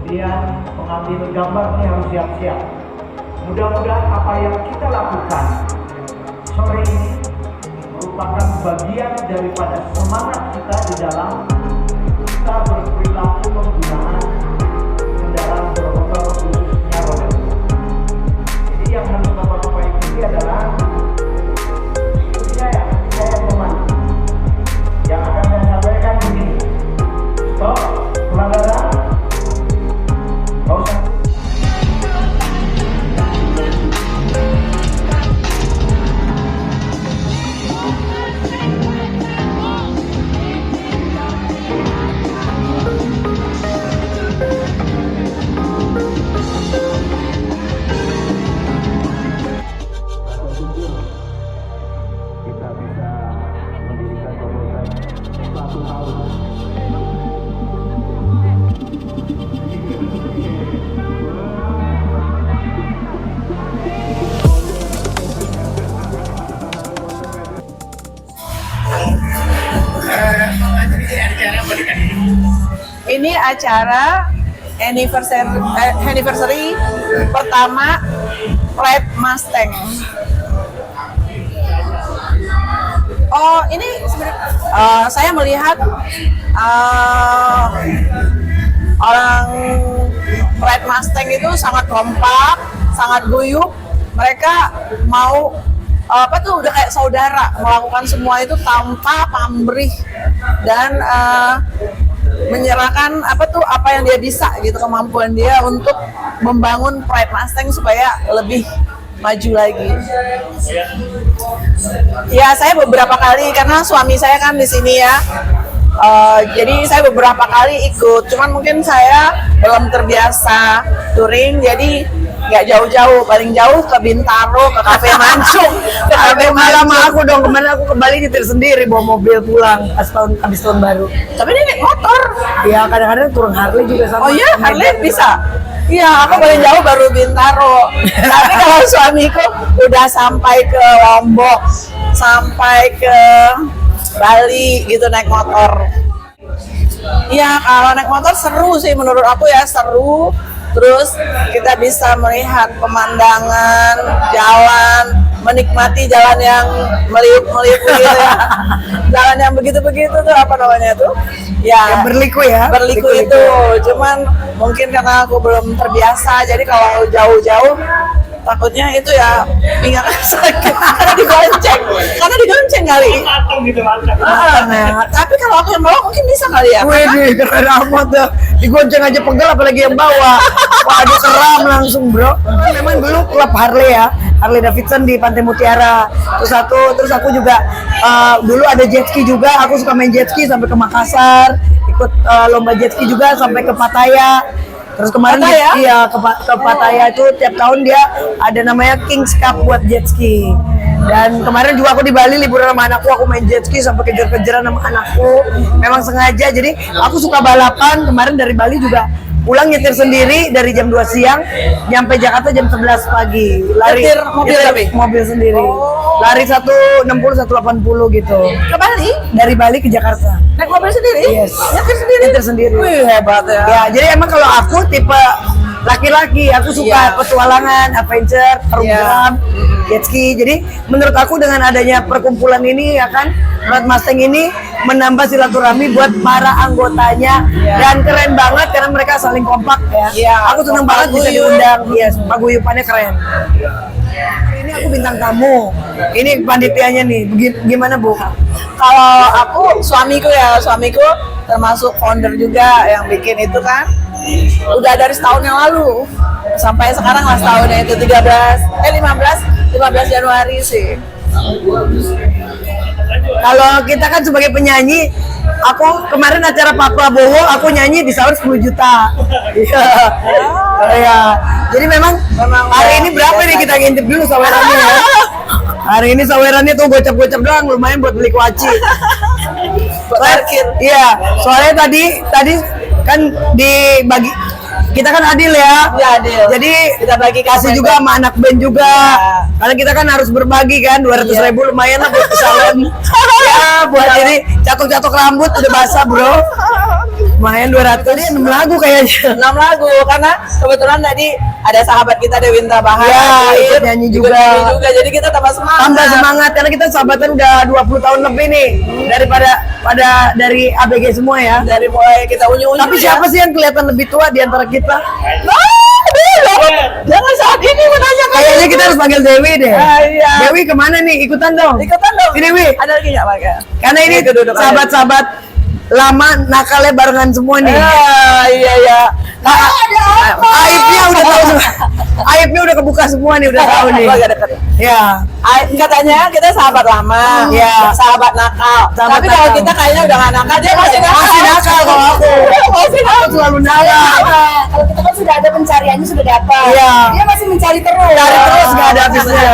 kemudian pengambil gambar ini harus siap-siap. Mudah-mudahan apa yang kita lakukan sore ini merupakan bagian daripada semangat kita di dalam kita berperilaku menggunakan kendaraan bermotor khususnya roda dua. Jadi yang harus Bapak-Bapak ikuti adalah saya pemandu. Yang akan saya sampaikan begini. Stop, pelanggaran. Gak usah. Kita bisa mendirikan komunitas 1 tahun. Ini acara anniversary pertama Pride Mustang. Oh, ini sebenarnya saya melihat orang Pride Mustang itu sangat kompak, sangat guyup. Mereka mau udah kayak saudara melakukan semua itu tanpa pamrih dan menyerahkan apa yang dia bisa gitu, kemampuan dia untuk membangun Pride Mustang supaya lebih maju lagi. Ya, saya beberapa kali karena suami saya kan di sini ya. Jadi saya beberapa kali ikut, cuman mungkin saya belum terbiasa touring, jadi nggak jauh-jauh, paling jauh ke Bintaro, ke Cafe Mancung. Ke Cafe malam aku dong, kemarin aku ke Bali nyetir sendiri bawa mobil pulang habis tahun baru. Tapi ini naik motor. Ya kadang-kadang turun Harley juga sama. Oh iya, Harley bisa. Iya, aku paling jauh baru Bintaro. Tapi kalau suamiku udah sampai ke Lombok, sampai ke Bali gitu naik motor. Iya, kalau naik motor seru sih menurut aku ya, seru. Terus kita bisa melihat pemandangan, jalan, menikmati jalan yang meliuk-meliuk gitu ya. Jalan yang begitu-begitu tuh apa namanya tuh? Ya, Yang berliku ya. berliku itu. Cuman mungkin karena aku belum terbiasa, jadi kalau jauh-jauh takutnya itu ya pinggang sakit karena digonceng kali. Nah, tapi kalau aku yang bawa mungkin bisa kali ya. Wih, keren amat dah. Digonceng aja pegel apalagi yang bawa. Waduh, seram langsung, bro. Memang dulu klub Harley ya, Harley Davidson di Pantai Mutiara. Terus aku juga dulu ada jet ski juga. Aku suka main jet ski sampai ke Makassar, ikut lomba jet ski juga sampai ke Pattaya. Terus kemarin Pattaya? ke Pattaya itu tiap tahun dia ada namanya Kings Cup buat jet ski. Dan kemarin juga aku di Bali liburan sama anakku, aku main jet ski sampai kejar-kejaran sama anakku. Memang sengaja, jadi aku suka balapan. Kemarin dari Bali juga pulang nyetir sendiri dari jam 2 siang nyampe Jakarta jam 11 pagi. Nyetir mobil tapi? Mobil sendiri. Lari 160 180 gitu. Ke Bali? Dari Bali ke Jakarta. Naik mobil sendiri? Yes. Nyetir sendiri? Nyetir sendiri. Wih, hebat ya. Ya, jadi emang kalau aku tipe laki-laki, aku suka petualangan, adventure, program, jet ski. Jadi menurut aku dengan adanya perkumpulan ini ya kan, Pride Mustang ini menambah silaturahmi buat para anggotanya dan keren banget karena mereka saling kompak ya. Iya, Aku seneng kompak, banget bisa guyup. diundang. Yes, paguyupannya keren. Ini aku bintang tamu. Ini panitianya nih. Gimana, Bu? Kalau aku, suamiku termasuk founder juga yang bikin itu kan. Udah dari setahun yang lalu sampai sekarang lah setahunnya itu 15 Januari sih. Kalau kita kan sebagai penyanyi, aku kemarin acara Pak Prabowo, aku nyanyi di sahur 10 juta. Iya. Iya. Jadi memang hari ini berapa nih kita ngintip dulu sawerannya ya. Hari ini sawerannya tuh gocap-gocap doang, lumayan buat beli kuaci. Parkir. Iya, soalnya tadi kan dibagi kita kan adil ya. Ya, adil. Jadi Kita bagi kasih juga sama anak band juga. Ya. Karena kita kan harus berbagi kan, 200.000 lumayan lah buat ke salon. Ya, buat ini catok-catok rambut udah basah bro. Lumayan 200, ini 6 lagu kayaknya. 6 lagu karena kebetulan tadi ada sahabat kita Dewinta Bahar. Ya, ikut nyanyi juga. Jadi kita tambah semangat. Tambah semangat karena kita sahabatan udah 20 tahun lebih nih dari ABG semua ya. Dari mulai kita unyu-unyu. Tapi siapa sih yang kelihatan lebih tua di antara kita? Jangan saat ini menanyakan. Kayaknya kita harus panggil Dewi deh. Iya. Dewi kemana nih? Ikutan dong. Ikutan dong. Sini, Wi. Ada lagi nggak Pak? Karena ini Duduk aja. sahabat-sahabat lama nakalnya barengan semua nih. Iya. Aibnya udah tahu semua. Aibnya udah kebuka semua nih, udah tahu nih. Agak dekat. Ya. Katanya kita sahabat lama, Iya. sahabat nakal. Sahabat Tapi kalau nakal. kita kayaknya udah nggak nakal, dia masih nakal. Masih nakal kalau aku. Masih nakal. Aku selalu nakal. Kalau kita kan sudah ada pencariannya sudah dapat. Iya. Dia masih mencari terus. Cari terus nggak ada habisnya.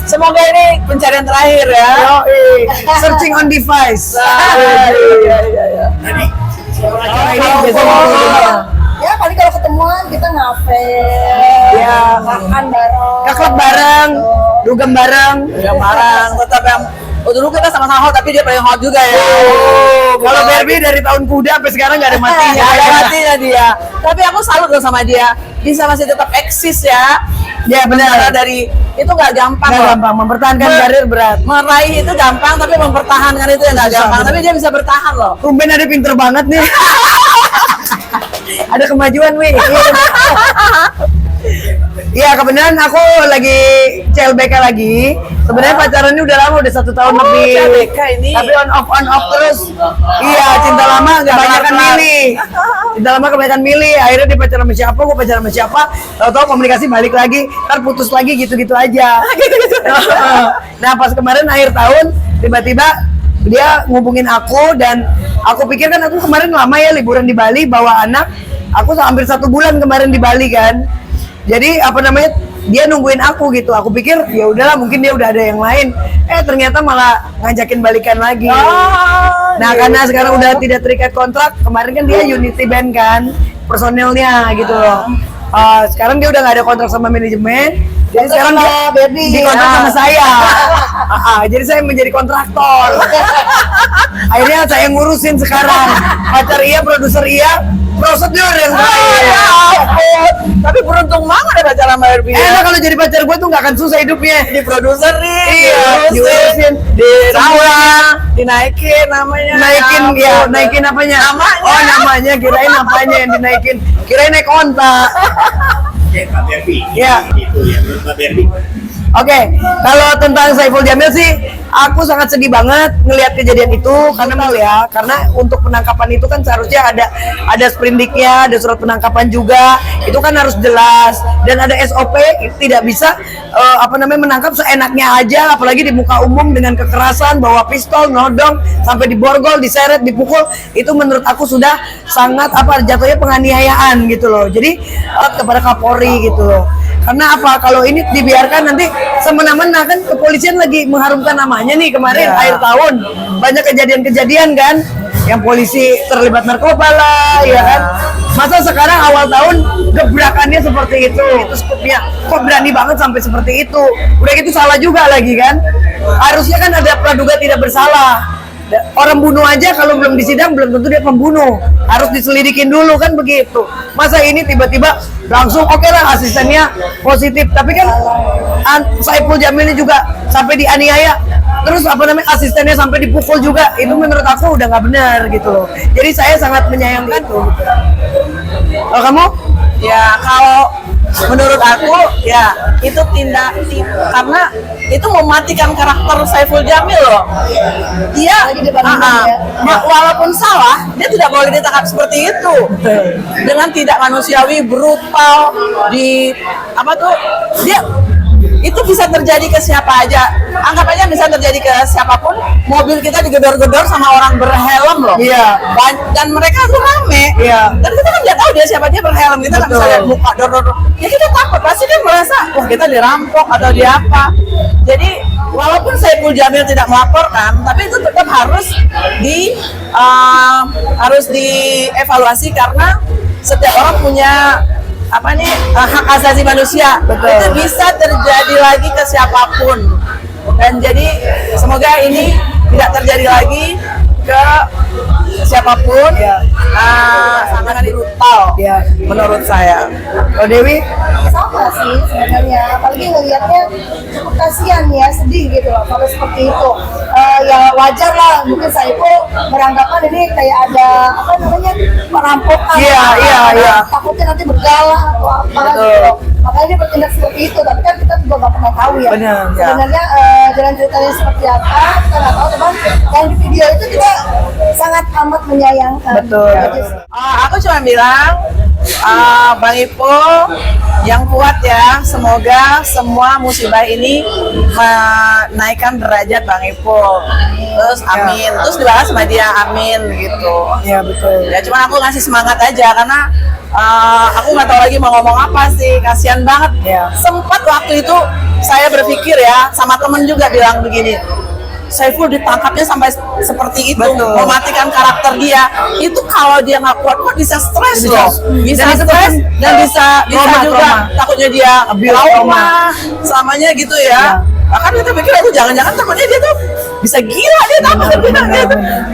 Semoga ini pencarian terakhir ya. Yoi. Searching on device. Iya. Nah, ini biasanya ngomong-ngomong. Ya paling kalau ketemuan kita ngafe, Iya. makan bareng. Ke klub bareng, dugem bareng. Yang barang tetap yang dulu kita sama-sama hot tapi dia paling hot juga ya. Kalau Barbie dari tahun kuda sampai sekarang nggak ada matinya. Nggak ada matinya dia. Tapi aku salut loh sama dia. Bisa masih tetap eksis ya. Ya Karena benar. dari itu nggak gampang Nggak loh. gampang mempertahankan karir berat. Meraih itu gampang tapi mempertahankan itu yang nggak Susah, gampang. bener. Tapi dia bisa bertahan loh. Tumben ada pinter banget nih. Ada kemajuan, Wi. Iya, kebenaran aku lagi CLBK lagi. Sebenarnya pacarannya udah lama, udah 1 tahun lebih. CLBK ini. Tapi on off terus. Iya, cinta lama kebanyakan kelar-kelar. milih. Cinta lama kebanyakan milih. Akhirnya dia pacaran sama siapa, gue pacaran sama siapa. Tahu-tahu komunikasi balik lagi, ntar putus lagi gitu-gitu aja. Nah, pas kemarin akhir tahun tiba-tiba dia ngubungin aku dan aku pikir kan aku kemarin lama ya liburan di Bali bawa anak. Aku hampir 1 bulan kemarin di Bali kan. Jadi apa namanya dia nungguin aku gitu. Aku pikir ya udahlah mungkin dia udah ada yang lain. Ternyata malah ngajakin balikan lagi. Nah karena sekarang udah tidak terikat kontrak. Kemarin kan dia Unity Band kan personelnya gitu loh. Sekarang dia udah nggak ada kontrak sama manajemen. Jadi sekarang dia dikontrak sama saya. Jadi saya menjadi kontraktor. Akhirnya saya ngurusin sekarang. Pacar iya, produser iya, prosedur yang saya. Tapi beruntung banget ada pacaran sama Herbie. Enak kalau jadi pacar gue tuh nggak akan susah hidupnya. Di produser nih. Iya, diurusin, Dirawat, dinaikin namanya. Naikin apanya? Namanya. Oh namanya, kirain apanya yang dinaikin? Kirain naik onta. Pak Berbi. Ya. Itu ya, menurut Pak Berbi. Oke, kalau tentang Saiful Jamil sih, aku sangat sedih banget ngelihat kejadian itu karena untuk penangkapan itu kan seharusnya ada sprindiknya, ada surat penangkapan juga, itu kan harus jelas dan ada SOP, tidak bisa menangkap seenaknya aja, apalagi di muka umum dengan kekerasan, bawa pistol, nodong, sampai diborgol, diseret, dipukul, itu menurut aku sudah sangat jatuhnya penganiayaan gitu loh. Jadi kepada Kapolri gitu loh. Karena apa? Kalau ini dibiarkan nanti semena-mena kan kepolisian lagi mengharumkan namanya nih kemarin akhir tahun banyak kejadian-kejadian kan yang polisi terlibat narkoba lah ya kan. Masa sekarang awal tahun gebrakannya seperti itu skupnya kok berani banget sampai seperti itu. Udah gitu salah juga lagi kan. Harusnya kan ada praduga tidak bersalah. Orang bunuh aja kalau belum disidang belum tentu dia pembunuh, harus diselidikin dulu kan begitu. Masa ini tiba-tiba langsung oke lah asistennya positif, tapi kan Saiful Jamil ini juga sampai dianiaya, terus asistennya sampai dipukul juga, itu menurut aku udah nggak benar gitu loh. Jadi saya sangat menyayangkan itu. Kalau kamu? Ya kalau menurut aku ya itu karena itu mematikan karakter Saiful Jamil loh. Dia walaupun salah dia tidak boleh ditangkap seperti itu dengan tidak manusiawi, brutal dia itu bisa terjadi ke siapa aja. Anggap aja bisa terjadi ke siapapun. Mobil kita digedor-gedor sama orang berhelm loh. Iya. Dan mereka tuh rame. Iya. Dan kita kan nggak tahu dia siapa, dia berhelm. Kita nggak bisa lihat muka dor. Ya kita takut. Pasti kan merasa wah kita dirampok atau dia apa. Jadi walaupun Saiful Jamil tidak melaporkan, tapi itu tetap harus dievaluasi karena setiap orang punya hak asasi manusia. Betul. Itu bisa terjadi lagi ke siapapun. Dan jadi semoga ini tidak terjadi lagi ke siapapun. Sangat brutal Ya. menurut saya. Oh Dewi, Sama sih sebenarnya, apalagi ngelihatnya cukup kasihan ya, sedih gitu loh kalau seperti itu. Ya wajar lah, mungkin Saiful beranggapan ini kayak ada apa namanya perampokan. Iya. Takutnya nanti bergalah atau apa gitu. Makanya dia bertindak seperti itu, tapi kan kita juga nggak pernah tahu ya. Benar, ya. Sebenarnya jalan ceritanya seperti apa, kita nggak tahu. Cuman yang di video itu kita sangat amat menyayangkan. Betul. Gitu sih. Aku cuma bilang, Bang Ipul yang kuat ya. Semoga semua musibah ini menaikkan derajat Bang Ipul. Terus amin. Terus dibalas sama dia amin gitu. ya betul. Ya cuma aku ngasih semangat aja karena aku nggak tahu lagi mau ngomong apa sih. Kasihan banget. Ya. Sempat waktu itu saya berpikir ya, sama temen juga bilang begini. Saiful ditangkapnya sampai seperti itu, Betul. mematikan karakter dia. Itu kalau dia nggak kuat bisa stres loh, bisa Dan itu stres kan, dan bisa trauma. juga takutnya dia Abuse, trauma, selamanya gitu ya. Bahkan kita pikir itu jangan-jangan takutnya dia tuh bisa gila dia takut gitu.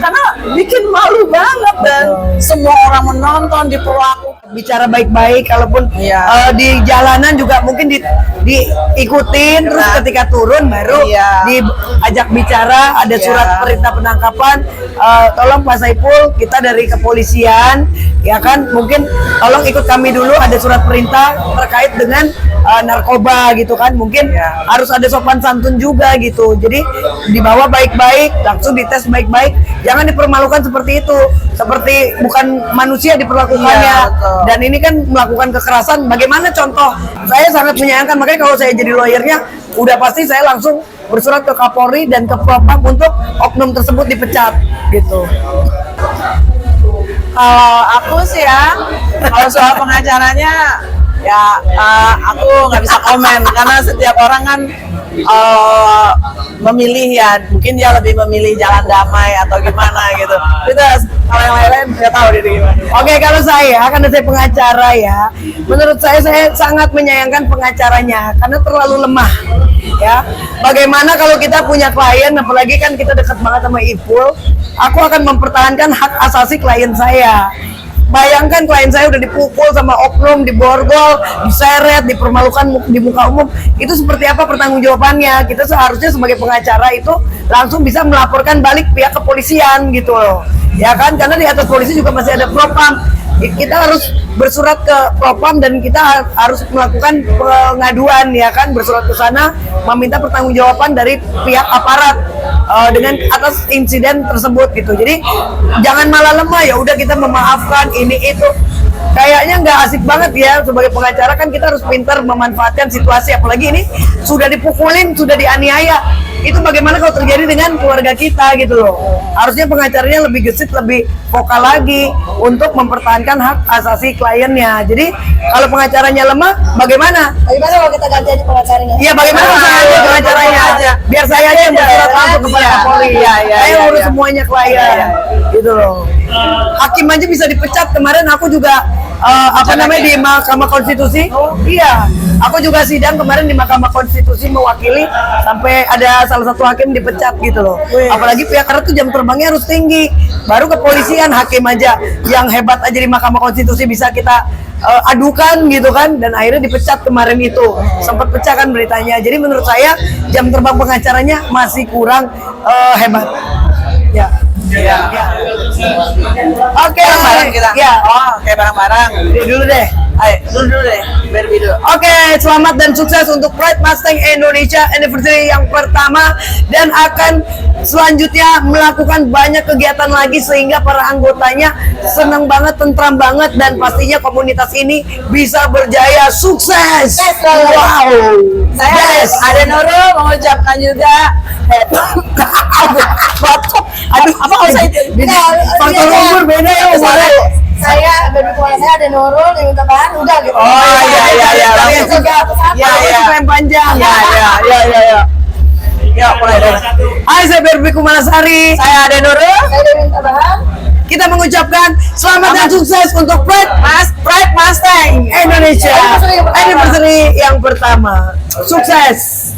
Karena bikin malu banget dan semua orang menonton diperlakukan. Bicara baik-baik, kalaupun Iya. di jalanan juga mungkin diikutin, terus Nah. ketika turun baru Iya. diajak bicara, ada Iya. surat perintah penangkapan. Tolong Pak Saiful, kita dari kepolisian, ya kan, mungkin tolong ikut kami dulu, ada surat perintah terkait dengan narkoba gitu kan, mungkin Iya. harus ada sopan santun juga gitu. Jadi dibawa baik-baik, langsung dites baik-baik, jangan dipermalukan seperti itu, seperti bukan manusia diperlakukannya. Iya, betul. Dan ini kan melakukan kekerasan, bagaimana contoh? Saya sangat menyayangkan, makanya kalau saya jadi lawyernya, udah pasti saya langsung bersurat ke Kapolri dan ke Propam untuk oknum tersebut dipecat, gitu. Kalau aku sih ya, kalau soal pengacaranya ya aku nggak bisa komen karena setiap orang kan memilih ya, mungkin dia lebih memilih jalan damai atau gimana gitu. Itu kalau yang lain-lain nggak tahu dia gimana. Oke, kalau saya, karena saya pengacara ya, menurut saya sangat menyayangkan pengacaranya karena terlalu lemah. Ya, bagaimana kalau kita punya klien, apalagi kan kita dekat banget sama Ipul, aku akan mempertahankan hak asasi klien saya. Bayangkan klien saya udah dipukul sama oknum, diborgol, diseret, dipermalukan di muka umum. Itu seperti apa pertanggungjawabannya? Kita seharusnya sebagai pengacara itu langsung bisa melaporkan balik pihak kepolisian gitu loh. Ya kan? Karena di atas polisi juga masih ada propam. Kita harus bersurat ke propam dan kita harus melakukan pengaduan ya kan, bersurat ke sana meminta pertanggungjawaban dari pihak aparat dengan atas insiden tersebut gitu. Jadi jangan malah lemah, ya udah kita memaafkan ini itu. Kayaknya nggak asik banget ya sebagai pengacara, kan kita harus pintar memanfaatkan situasi, apalagi ini sudah dipukulin, sudah dianiaya. Itu bagaimana kalau terjadi dengan keluarga kita gitu loh. Harusnya pengacaranya lebih gesit, lebih vokal lagi untuk mempertahankan hak asasi kliennya. Jadi kalau pengacaranya lemah, bagaimana? Bagaimana kalau kita ganti aja pengacaranya? Iya, bagaimana kalau saya aja pengacaranya aja? Biar saya aja yang bersurat langsung kepada Kapolri. Saya urus semuanya klien, gitu loh. Hakim aja bisa dipecat. Kemarin aku juga di Mahkamah Konstitusi. Iya, aku juga sidang kemarin di Mahkamah Konstitusi mewakili sampai ada salah satu hakim dipecat gitu loh. Apalagi pihak karena tuh jam terbangnya harus tinggi. Baru kepolisian, hakim aja yang hebat aja di Mahkamah Konstitusi bisa kita adukan gitu kan, dan akhirnya dipecat kemarin itu. Sempat pecah kan beritanya. Jadi menurut saya jam terbang pengacaranya masih kurang hebat. Ya. Oke, Bareng kita. Ya. Oh, kayak barang-barang. Dulu deh. Ayo, dulu deh, Barbie dulu. Oke, selamat dan sukses untuk Pride Mustang Indonesia Anniversary yang pertama, dan akan selanjutnya melakukan banyak kegiatan lagi sehingga para anggotanya senang banget, tentram banget, dan pastinya komunitas ini bisa berjaya sukses. Wow. Saya ada Nurul mengucapkan juga aduh apa kalau saya Faktor umur beda ya umurnya. Saya dari keluarga saya ada Nurul yang minta bahan udah gitu. Oh iya. Langsung ke atas apa? Aku suka yang panjang. ya. Ya, mulai deh. Hai, saya Barbie Kumalasari. Saya ada Nurul. Saya dari minta bahan. Kita mengucapkan selamat dan sukses untuk Pride Pride Mustang Indonesia. Indonesia. Anniversary yang pertama. Sukses.